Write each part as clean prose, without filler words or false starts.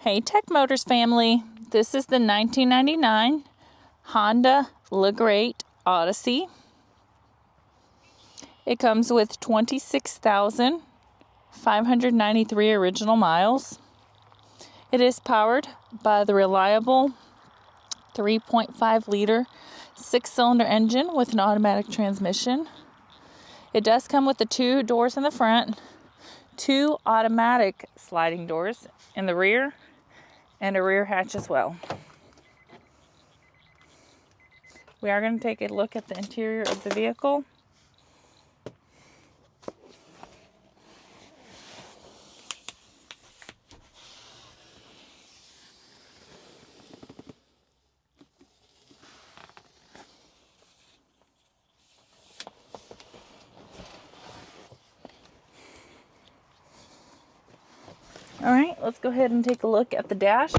Hey Tech Motors family, this is the 1999 Honda LaGreat Odyssey. It comes with 26,593 original miles. It is powered by the reliable 3.5 liter 6-cylinder engine with an automatic transmission. It does come with the 2 doors in the front, 2 automatic sliding doors in the rear, and a rear hatch as well. We are going to take a look at the interior of the vehicle. All right, let's go ahead and take a look at the dash.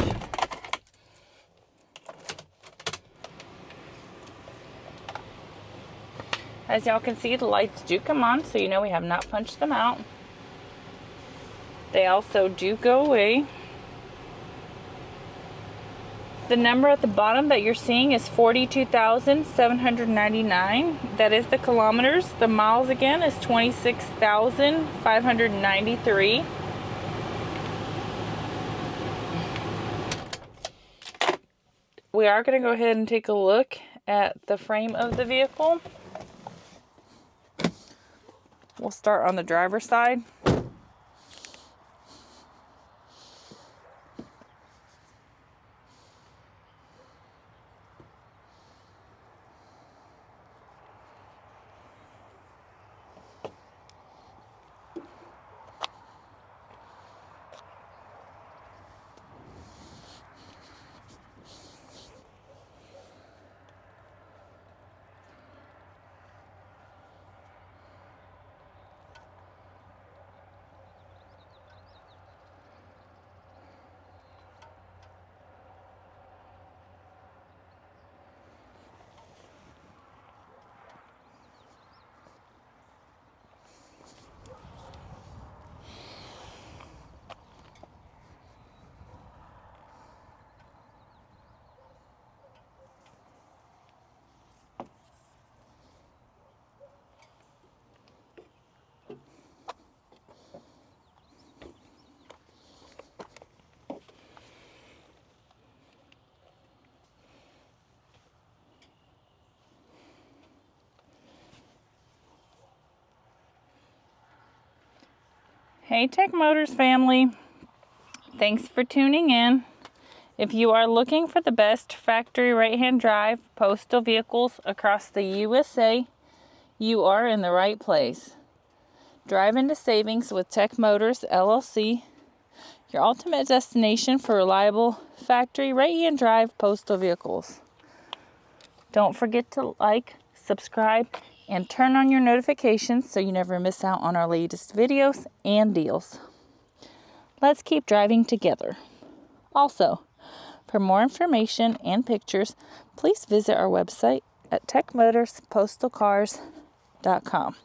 As y'all can see, the lights do come on, so you know we have not punched them out. They also do go away. The number at the bottom that you're seeing is 42,799. That is the kilometers. The miles again is 26,593. We are going to go ahead and take a look at the frame of the vehicle. We'll start on the driver's side. Hey Tech Motors family, thanks for tuning in. If you are looking for the best factory right-hand drive postal vehicles across the USA, you are in the right place. Drive into savings with Tech Motors LLC, your ultimate destination for reliable factory right-hand drive postal vehicles. Don't forget to like, subscribe, and turn on your notifications so you never miss out on our latest videos and deals. Let's keep driving together. Also, for more information and pictures, please visit our website at techmotorspostalcars.com.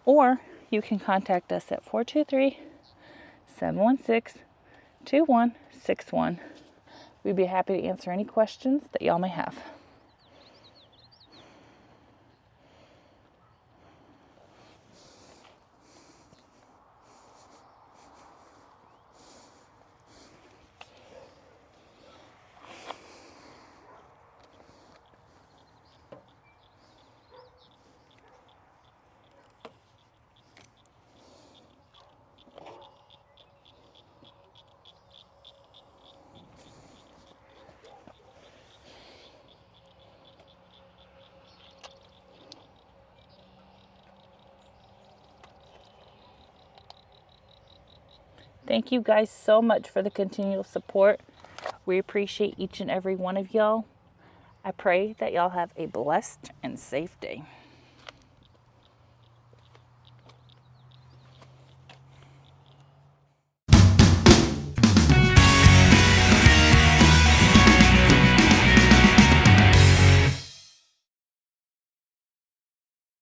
Or you can contact us at 423-716-2161. We'd be happy to answer any questions that y'all may have. Thank you guys so much for the continual support. We appreciate each and every one of y'all. I pray that y'all have a blessed and safe day.